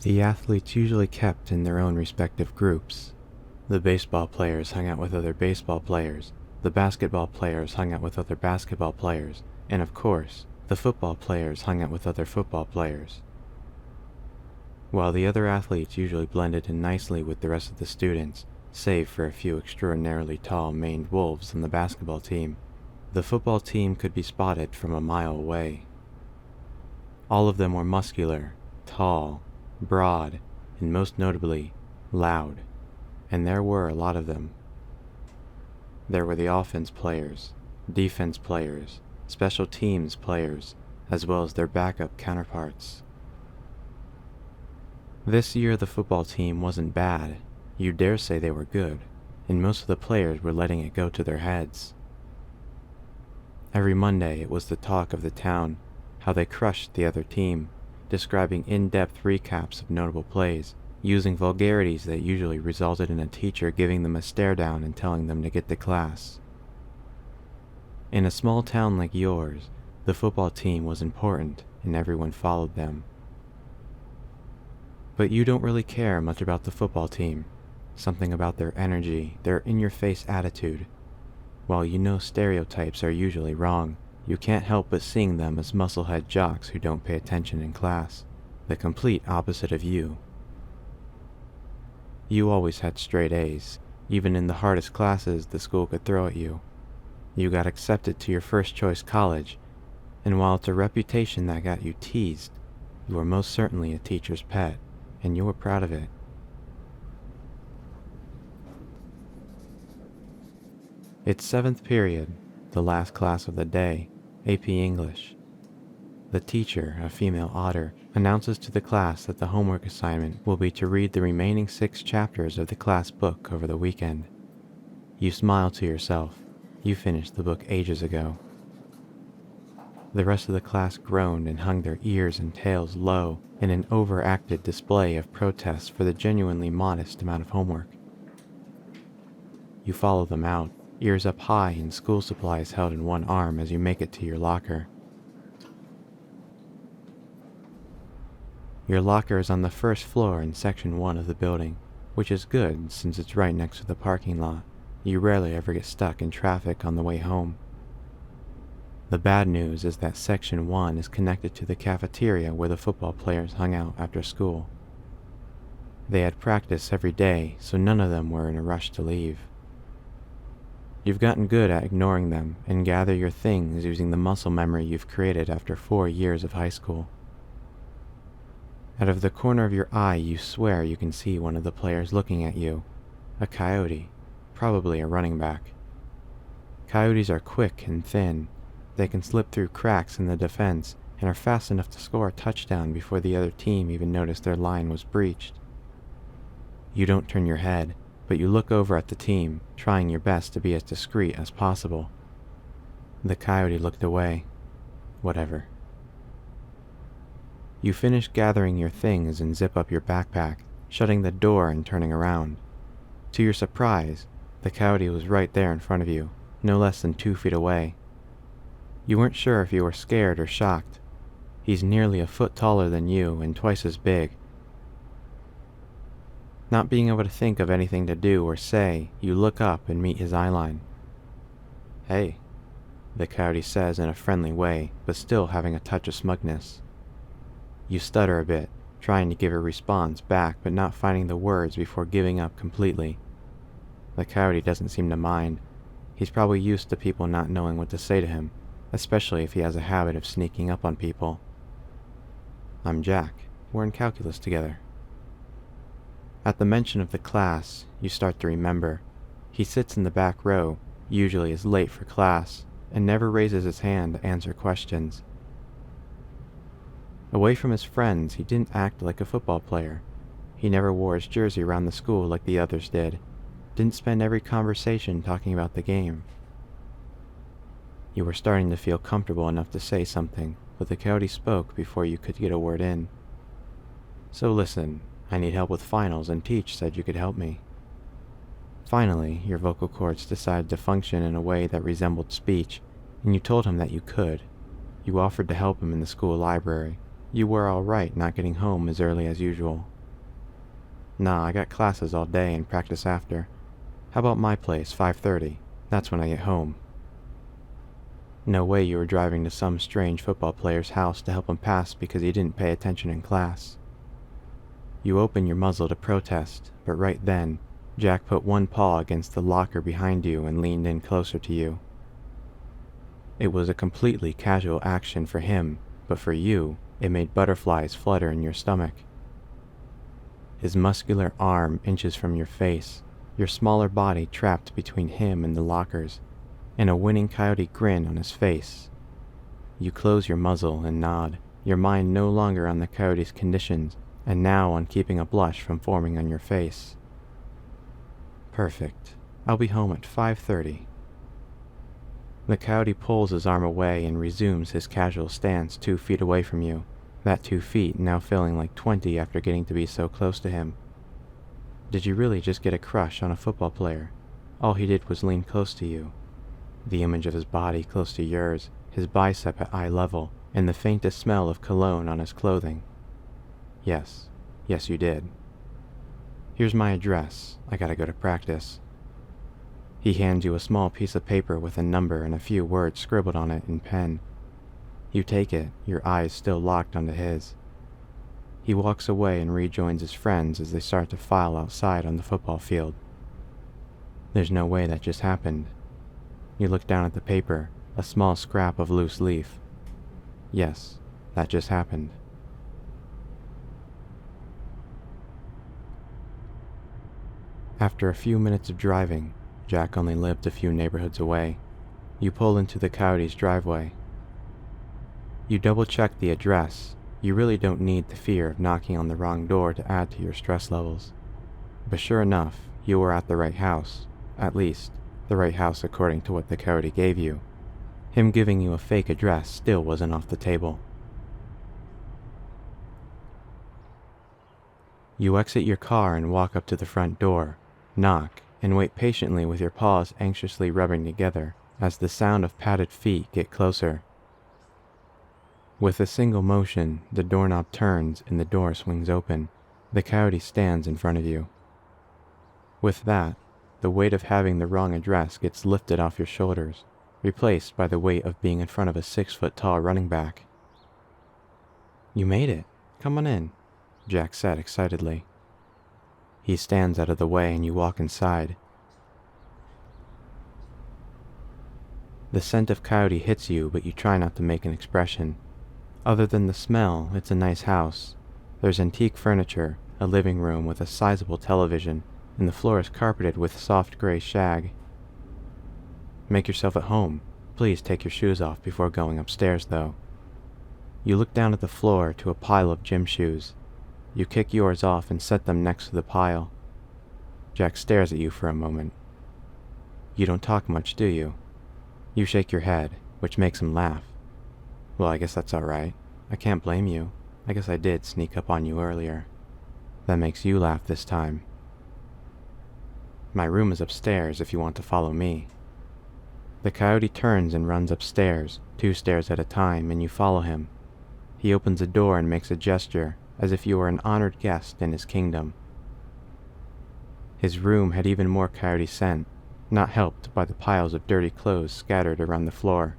The athletes usually kept in their own respective groups. The baseball players hung out with other baseball players, the basketball players hung out with other basketball players, and of course, the football players hung out with other football players. While the other athletes usually blended in nicely with the rest of the students, save for a few extraordinarily tall maned wolves on the basketball team, the football team could be spotted from a mile away. All of them were muscular, tall, broad, and most notably, loud, and there were a lot of them. There were the offense players, defense players, special teams players, as well as their backup counterparts. This year the football team wasn't bad, you dare say they were good, and most of the players were letting it go to their heads. Every Monday it was the talk of the town, how they crushed the other team, describing in-depth recaps of notable plays, using vulgarities that usually resulted in a teacher giving them a stare down and telling them to get to class. In a small town like yours, the football team was important and everyone followed them. But you don't really care much about the football team, something about their energy, their in-your-face attitude. While you know stereotypes are usually wrong, you can't help but seeing them as musclehead jocks who don't pay attention in class, the complete opposite of you. You always had straight A's, even in the hardest classes the school could throw at you. You got accepted to your first choice college, and while it's a reputation that got you teased, you were most certainly a teacher's pet, and you were proud of it. It's seventh period, the last class of the day, AP English. The teacher, a female otter, announces to the class that the homework assignment will be to read the remaining 6 chapters of the class book over the weekend. You smile to yourself. You finished the book ages ago. The rest of the class groaned and hung their ears and tails low in an overacted display of protest for the genuinely modest amount of homework. You follow them out, ears up high and school supplies held in one arm as you make it to your locker. Your locker is on the first floor in section 1 of the building, which is good since it's right next to the parking lot. You rarely ever get stuck in traffic on the way home. The bad news is that section 1 is connected to the cafeteria where the football players hung out after school. They had practice every day, so none of them were in a rush to leave. You've gotten good at ignoring them and gather your things using the muscle memory you've created after 4 years of high school. Out of the corner of your eye, you swear you can see one of the players looking at you. A coyote, probably a running back. Coyotes are quick and thin. They can slip through cracks in the defense and are fast enough to score a touchdown before the other team even noticed their line was breached. You don't turn your head, but you look over at the team, trying your best to be as discreet as possible. The coyote looked away. Whatever. You finish gathering your things and zip up your backpack, shutting the door and turning around. To your surprise, the coyote was right there in front of you, no less than 2 feet away. You weren't sure if you were scared or shocked. He's nearly a foot taller than you and twice as big. Not being able to think of anything to do or say, you look up and meet his eyeline. "Hey," the coyote says in a friendly way, but still having a touch of smugness. You stutter a bit, trying to give a response back but not finding the words before giving up completely. The coyote doesn't seem to mind. He's probably used to people not knowing what to say to him, especially if he has a habit of sneaking up on people. "I'm Jack. We're in calculus together." At the mention of the class, you start to remember. He sits in the back row, usually is late for class, and never raises his hand to answer questions. Away from his friends, he didn't act like a football player. He never wore his jersey around the school like the others did. Didn't spend every conversation talking about the game. You were starting to feel comfortable enough to say something, but the coyote spoke before you could get a word in. "So listen, I need help with finals and Teach said you could help me." Finally, your vocal cords decided to function in a way that resembled speech, and you told him that you could. You offered to help him in the school library. You were all right not getting home as early as usual. Nah, I got classes all day and practice after. How about my place, 5:30? That's when I get home. No way you were driving to some strange football player's house to help him pass because he didn't pay attention in class. You open your muzzle to protest, but right then, Jack put one paw against the locker behind you and leaned in closer to you. It was a completely casual action for him, but for you, it made butterflies flutter in your stomach. His muscular arm inches from your face, your smaller body trapped between him and the lockers, and a winning coyote grin on his face. You close your muzzle and nod, your mind no longer on the coyote's conditions, and now on keeping a blush from forming on your face. Perfect. I'll be home at 5:30. The coyote pulls his arm away and resumes his casual stance 2 feet away from you, that 2 feet now feeling like 20 after getting to be so close to him. Did you really just get a crush on a football player? All he did was lean close to you. The image of his body close to yours, his bicep at eye level, and the faintest smell of cologne on his clothing. Yes, you did. Here's my address. I gotta go to practice. He hands you a small piece of paper with a number and a few words scribbled on it in pen. You take it, your eyes still locked onto his. He walks away and rejoins his friends as they start to file outside on the football field. There's no way that just happened. You look down at the paper, a small scrap of loose leaf. Yes, that just happened. After a few minutes of driving, Jack only lived a few neighborhoods away. You pull into the coyote's driveway. You double-check the address. You really don't need the fear of knocking on the wrong door to add to your stress levels. But sure enough, you were at the right house. At least, the right house according to what the coyote gave you. Him giving you a fake address still wasn't off the table. You exit your car and walk up to the front door, knock, and wait patiently with your paws anxiously rubbing together as the sound of padded feet get closer. With a single motion, the doorknob turns and the door swings open. The coyote stands in front of you. With that, the weight of having the wrong address gets lifted off your shoulders, replaced by the weight of being in front of a 6-foot-tall running back. You made it. Come on in, Jack said excitedly. He stands out of the way and you walk inside. The scent of coyote hits you, but you try not to make an expression. Other than the smell, it's a nice house. There's antique furniture, a living room with a sizable television, and the floor is carpeted with soft gray shag. Make yourself at home. Please take your shoes off before going upstairs, though. You look down at the floor to a pile of gym shoes. You kick yours off and set them next to the pile. Jack stares at you for a moment. You don't talk much, do you? You shake your head, which makes him laugh. Well, I guess that's all right. I can't blame you. I guess I did sneak up on you earlier. That makes you laugh this time. My room is upstairs if you want to follow me. The coyote turns and runs upstairs, 2 stairs at a time, and you follow him. He opens a door and makes a gesture, as if you were an honored guest in his kingdom. His room had even more coyote scent, not helped by the piles of dirty clothes scattered around the floor.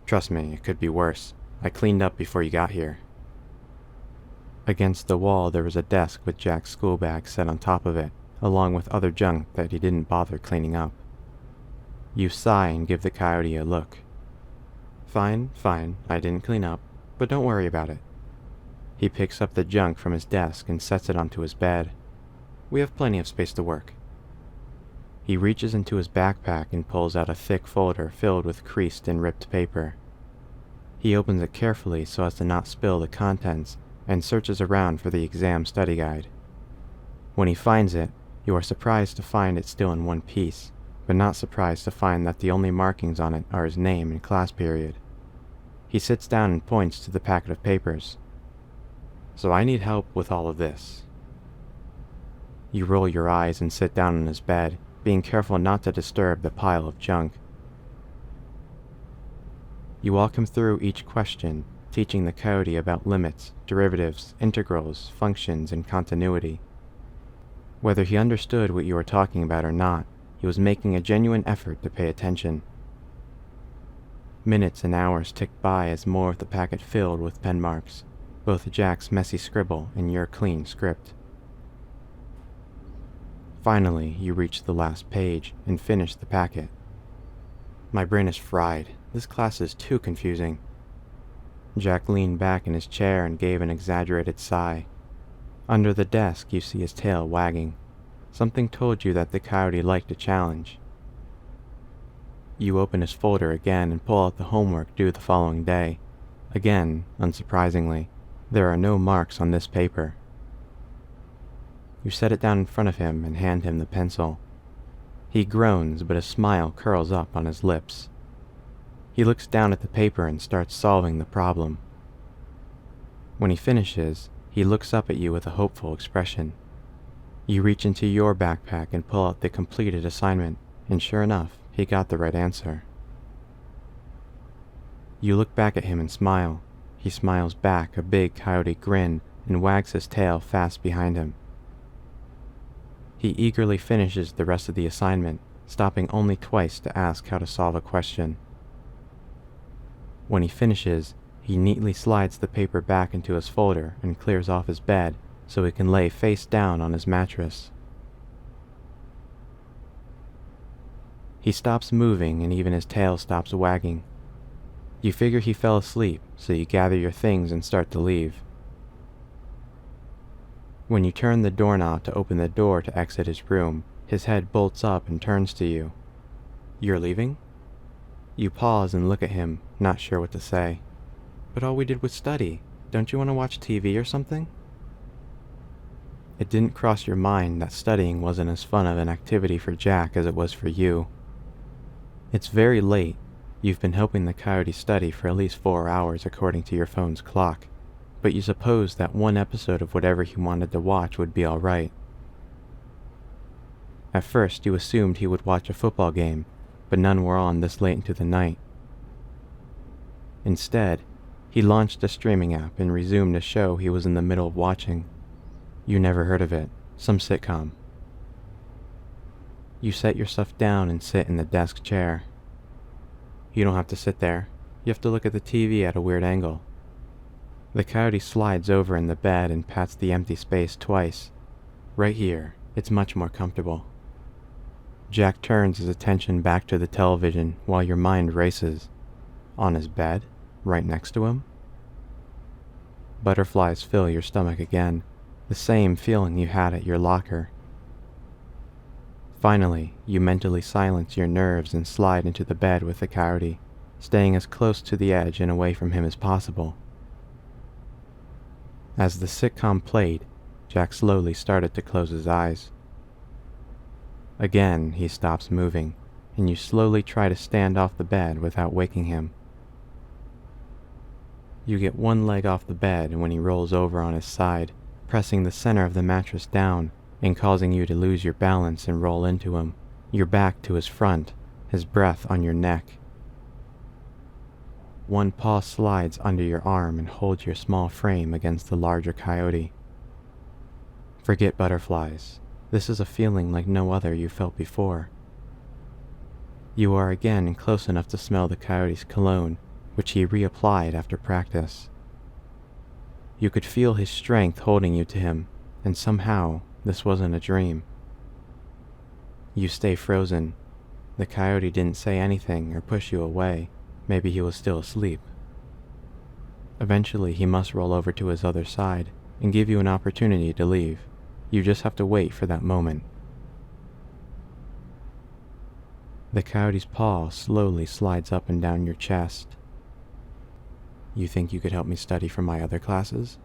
Trust me, it could be worse. I cleaned up before you got here. Against the wall there was a desk with Jack's school bag set on top of it, along with other junk that he didn't bother cleaning up. You sigh and give the coyote a look. Fine, I didn't clean up, but don't worry about it. He picks up the junk from his desk and sets it onto his bed. We have plenty of space to work. He reaches into his backpack and pulls out a thick folder filled with creased and ripped paper. He opens it carefully so as to not spill the contents and searches around for the exam study guide. When he finds it, you are surprised to find it still in one piece, but not surprised to find that the only markings on it are his name and class period. He sits down and points to the packet of papers. So I need help with all of this. You roll your eyes and sit down on his bed, being careful not to disturb the pile of junk. You walk him through each question, teaching the coyote about limits, derivatives, integrals, functions, and continuity. Whether he understood what you were talking about or not, he was making a genuine effort to pay attention. Minutes and hours ticked by as more of the packet filled with pen marks, both Jack's messy scribble and your clean script. Finally, you reached the last page and finished the packet. My brain is fried. This class is too confusing. Jack leaned back in his chair and gave an exaggerated sigh. Under the desk, you see his tail wagging. Something told you that the coyote liked a challenge. You open his folder again and pull out the homework due the following day. Again, unsurprisingly, there are no marks on this paper. You set it down in front of him and hand him the pencil. He groans, but a smile curls up on his lips. He looks down at the paper and starts solving the problem. When he finishes, he looks up at you with a hopeful expression. You reach into your backpack and pull out the completed assignment, and sure enough, he got the right answer. You look back at him and smile. He smiles back a big coyote grin and wags his tail fast behind him. He eagerly finishes the rest of the assignment, stopping only twice to ask how to solve a question. When he finishes, he neatly slides the paper back into his folder and clears off his bed so he can lay face down on his mattress. He stops moving and even his tail stops wagging. You figure he fell asleep, so you gather your things and start to leave. When you turn the doorknob to open the door to exit his room, his head bolts up and turns to you. You're leaving? You pause and look at him, not sure what to say. But all we did was study. Don't you want to watch TV or something? It didn't cross your mind that studying wasn't as fun of an activity for Jack as it was for you. It's very late. You've been helping the coyote study for at least 4 hours according to your phone's clock, but you supposed that one episode of whatever he wanted to watch would be alright. At first you assumed he would watch a football game, but none were on this late into the night. Instead, he launched a streaming app and resumed a show he was in the middle of watching. You never heard of it, some sitcom. You set your stuff down and sit in the desk chair. You don't have to sit there. You have to look at the TV at a weird angle. The coyote slides over in the bed and pats the empty space twice. Right here, it's much more comfortable. Jack turns his attention back to the television while your mind races. On his bed, right next to him? Butterflies fill your stomach again, the same feeling you had at your locker. Finally, you mentally silence your nerves and slide into the bed with the coyote, staying as close to the edge and away from him as possible. As the sitcom played, Jack slowly started to close his eyes. Again, he stops moving, and you slowly try to stand off the bed without waking him. You get one leg off the bed when he rolls over on his side, pressing the center of the mattress down and causing you to lose your balance and roll into him, your back to his front, his breath on your neck. One paw slides under your arm and holds your small frame against the larger coyote. Forget butterflies. This is a feeling like no other you felt before. You are again close enough to smell the coyote's cologne, which he reapplied after practice. You could feel his strength holding you to him, and somehow this wasn't a dream. You stay frozen. The coyote didn't say anything or push you away. Maybe he was still asleep. Eventually he must roll over to his other side and give you an opportunity to leave. You just have to wait for that moment. The coyote's paw slowly slides up and down your chest. You think you could help me study for my other classes?